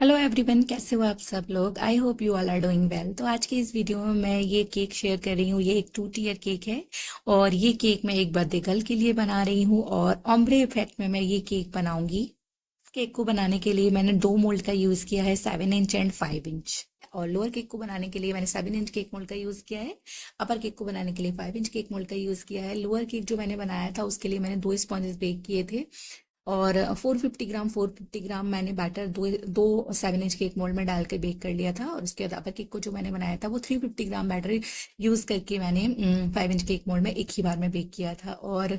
Hello everyone, कैसे हो आप सब लोग। I hope you all are doing well. तो आज के इस वीडियो में मैं ये केक शेयर कर रही हूँ। ये एक 2 टीयर केक है और ये केक मैं एक बर्थडे गर्ल के लिए बना रही हूँ और ओम्ब्रे इफेक्ट में मैं ये केक बनाऊंगी। इस केक को बनाने के लिए मैंने 2 मोल्ड का यूज़ किया है, 7 इंच एंड 5 इंच। और लोअर केक को बनाने के लिए मैंने 7 इंच केक मोल्ड का यूज़ किया है। अपर केक को बनाने के लिए 5 इंच केक मोल्ड का यूज़ किया है। लोअर केक जो मैंने बनाया था उसके लिए मैंने 2 स्पॉन्जेस बेक किए थे और 450 ग्राम मैंने बैटर दो दो 7 इंच केक मोल्ड में डाल के बेक कर लिया था। और उसके बाद अपर केक को जो मैंने बनाया था वो 350 ग्राम बैटर यूज़ करके मैंने 5 इंच केक मोल्ड में एक ही बार में बेक किया था। और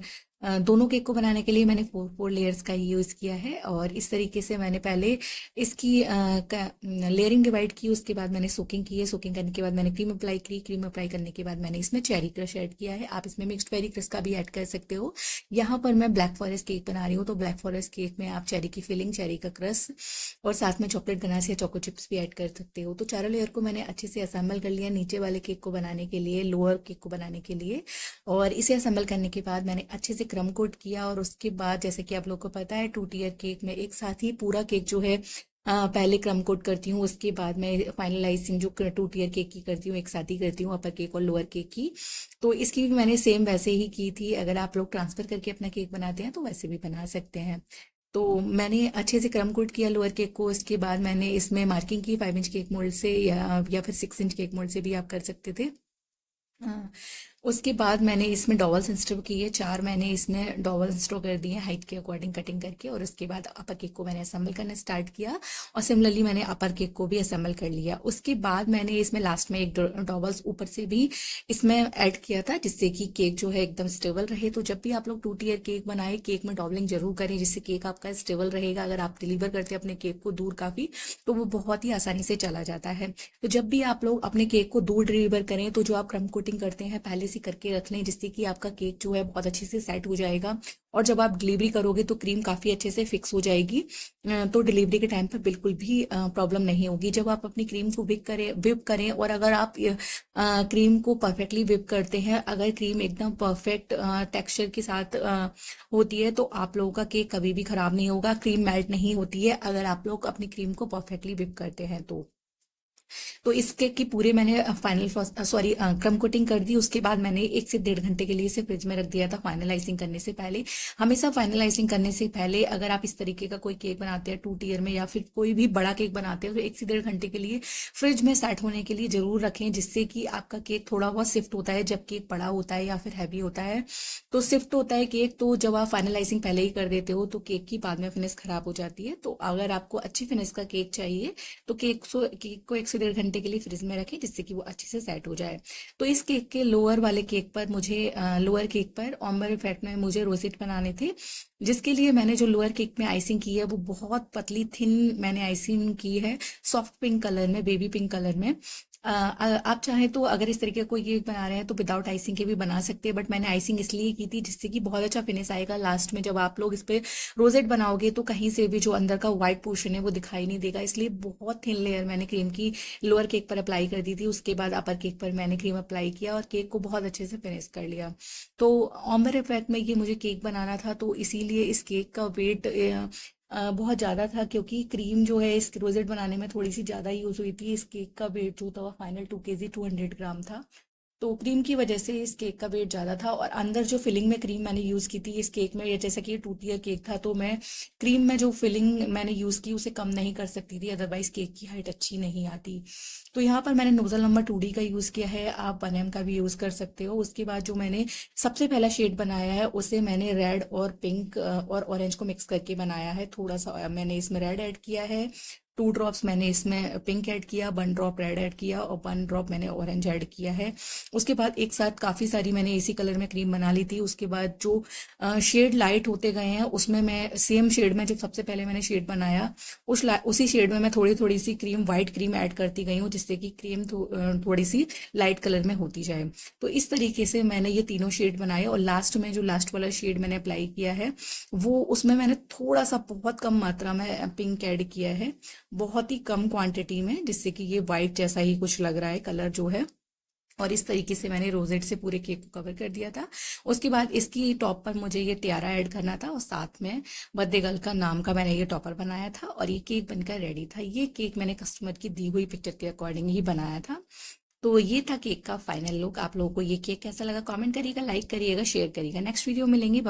दोनों केक को बनाने के लिए मैंने 4 लेयर्स का यूज़ किया है। और इस तरीके से मैंने पहले इसकी लेयरिंग डिवाइड की, उसके बाद मैंने सोकिंग की है। सोकिंग करने के बाद मैंने क्रीम अप्लाई की। क्रीम अप्लाई करने के बाद मैंने इसमें चेरी क्रश ऐड किया है। आप इसमें मिक्स्ड बेरी क्रश का भी ऐड कर सकते हो। यहाँ पर मैं ब्लैक फॉरेस्ट केक बना रही हूँ, तो ब्लैक फॉरेस्ट केक में आप चेरी की फिलिंग, चेरी का क्रश और साथ में चॉकलेट गनाश या चोको चिप्स भी ऐड कर सकते हो। तो चारों लेयर को मैंने अच्छे से असेंबल कर लिया नीचे वाले केक को बनाने के लिए, लोअर केक को बनाने के लिए। और इसे असेंबल करने के बाद मैंने अच्छे से क्रम कोट किया। और उसके बाद जैसे कि आप लोग को पता है 2 टीयर केक में एक साथ ही पूरा केक जो है पहले क्रम कोट करती हूँ, उसके बाद मैं फाइनलाइजिंग जो 2 टीयर केक की करती हूँ एक साथ ही करती हूँ, अपर केक और लोअर केक की। तो इसकी भी मैंने सेम वैसे ही की थी। अगर आप लोग ट्रांसफर करके अपना केक बनाते हैं तो वैसे भी बना सकते हैं। तो मैंने अच्छे से क्रम कोट किया लोअर केक को। उसके बाद मैंने इसमें मार्किंग की 5 इंच केक मोल्ड से, या फिर 6 इंच केक मोल्ड से भी आप कर सकते थे। हाँ, उसके बाद मैंने इसमें डॉवल्स इंस्टॉल किए, 4 मैंने इसमें डॉवल्स इंस्टॉल कर दिए हाइट के अकॉर्डिंग कटिंग करके। और उसके बाद अपर केक को मैंने असेंबल करना स्टार्ट किया और सिमिलरली मैंने अपर केक को भी असेंबल कर लिया। उसके बाद मैंने इसमें लास्ट में एक डॉवल्स ऊपर से भी इसमें ऐड किया था, जिससे कि केक जो है एकदम स्टेबल रहे। तो जब भी आप लोग 2 टीयर केक बनाए, केक में डॉबलिंग जरूर करें, जिससे केक आपका स्टेबल रहेगा। अगर आप डिलीवर करते हैं अपने केक को दूर काफी, तो वो बहुत ही आसानी से चला जाता है। तो जब भी आप लोग अपने केक को दूर डिलीवर करें तो जो आप क्रम कोटिंग करते हैं पहले से करके रख लें, जिससे कि आपका केक जो है बहुत अच्छे से सेट हो जाएगा। और जब आप डिलीवरी करोगे तो क्रीम काफ़ी अच्छे से फिक्स हो जाएगी। तो डिलीवरी के टाइम पर बिल्कुल भी प्रॉब्लम नहीं होगी। जब आप अपनी क्रीम को विप करें और अगर आप क्रीम को परफेक्टली विप करते हैं, अगर क्रीम एकदम परफेक्ट टेक्सचर के साथ होती है, तो आप लोगों का केक कभी भी खराब नहीं होगा। क्रीम मेल्ट नहीं होती है अगर आप लोग अपनी क्रीम को परफेक्टली विप करते हैं तो इस केक की पूरे मैंने फाइनल सॉरी क्रम कोटिंग कर दी। उसके बाद मैंने 1 से 1.5 घंटे के लिए इसे फ्रिज में रख दिया था फाइनलाइजिंग करने से पहले। हमेशा फाइनलाइजिंग करने से पहले अगर आप इस तरीके का कोई केक बनाते हैं 2 टीयर में, या फिर कोई भी बड़ा केक बनाते हैं, तो 1 से 1.5 घंटे के लिए फ्रिज में सेट होने के लिए जरूर रखें, जिससे कि आपका केक थोड़ा बहुत शिफ्ट होता है। जब केक बड़ा होता है या फिर हैवी होता है तो शिफ्ट होता है केक। तो जब आप फाइनलाइजिंग पहले ही कर देते हो तो केक की बाद में फिनिश खराब हो जाती है। तो अगर आपको अच्छी फिनिश का केक चाहिए तो केक को 1 से 1.5 घंटे के लिए फ्रिज में रखें, जिससे कि वो अच्छे से सेट हो जाए। तो इस केक के लोअर वाले केक पर मुझे लोअर केक पर ऑम्बर इफेक्ट में मुझे रोजेट बनाने थे, जिसके लिए मैंने जो लोअर केक में आइसिंग की है वो बहुत पतली थिन मैंने आइसिंग की है, सॉफ्ट पिंक कलर में, बेबी पिंक कलर में। आप चाहें तो अगर इस तरीके का कोई केक बना रहे हैं तो विदाउट आइसिंग के भी बना सकते हैं, बट मैंने आइसिंग इसलिए की थी जिससे कि बहुत अच्छा फिनिश आएगा लास्ट में। जब आप लोग इस पे रोजेट बनाओगे तो कहीं से भी जो अंदर का व्हाइट पोर्शन है वो दिखाई नहीं देगा, इसलिए बहुत थिन लेयर मैंने क्रीम की लोअर केक पर अप्लाई कर दी थी। उसके बाद अपर केक पर मैंने क्रीम अप्लाई किया और केक को बहुत अच्छे से फिनिश कर लिया। तो ऑम्बर इफेक्ट में ये मुझे केक बनाना था, तो इसीलिए इस केक का वेट बहुत ज़्यादा था, क्योंकि क्रीम जो है इस रोजेट बनाने में थोड़ी सी ज़्यादा यूज़ हुई थी। इस केक का वेट जो था फाइनल 2 kg 200 ग्राम था। तो क्रीम की वजह से इस केक का वेट ज़्यादा था। और अंदर जो फिलिंग में क्रीम मैंने यूज़ की थी इस केक में, या जैसा कि ये 2 टीयर केक था, तो मैं क्रीम में जो फिलिंग मैंने यूज़ की उसे कम नहीं कर सकती थी, अदरवाइज केक की हाइट अच्छी नहीं आती। तो यहाँ पर मैंने नोजल नंबर 2D का यूज़ किया है, आप 1M का भी यूज़ कर सकते हो। उसके बाद जो मैंने सबसे पहला शेड बनाया है उसे मैंने रेड और पिंक और ऑरेंज को मिक्स करके बनाया है। थोड़ा सा मैंने इसमें रेड ऐड किया है, 2 ड्रॉप्स मैंने इसमें पिंक ऐड किया, 1 ड्रॉप रेड ऐड किया और 1 ड्रॉप मैंने ऑरेंज ऐड किया है। उसके बाद एक साथ काफ़ी सारी मैंने इसी कलर में क्रीम बना ली थी। उसके बाद जो शेड लाइट होते गए हैं उसमें मैं सेम शेड में, जो सबसे पहले मैंने शेड बनाया उसी शेड में मैं थोड़ी थोड़ी सी क्रीम, वाइट क्रीम ऐड करती गई हूँ, जिससे कि क्रीम थोड़ी सी लाइट कलर में होती जाए। तो इस तरीके से मैंने ये तीनों शेड बनाए। और लास्ट में जो लास्ट वाला शेड मैंने अप्लाई किया है वो, उसमें मैंने थोड़ा सा बहुत कम मात्रा में पिंक ऐड किया है, बहुत ही कम क्वांटिटी में, जिससे कि ये वाइट जैसा ही कुछ लग रहा है कलर जो है। और इस तरीके से मैंने रोजेट से पूरे केक को कवर कर दिया था। उसके बाद इसकी टॉप पर मुझे ये टियारा ऐड करना था और साथ में बर्थडे गर्ल का नाम का मैंने ये टॉपर बनाया था और ये केक बनकर रेडी था। ये केक मैंने कस्टमर की दी हुई पिक्चर के अकॉर्डिंग ही बनाया था। तो ये था केक का फाइनल लुक। आप लोगों को ये केक कैसा लगा कमेंट करिएगा, लाइक करिएगा, शेयर करिएगा। नेक्स्ट वीडियो मिलेंगे।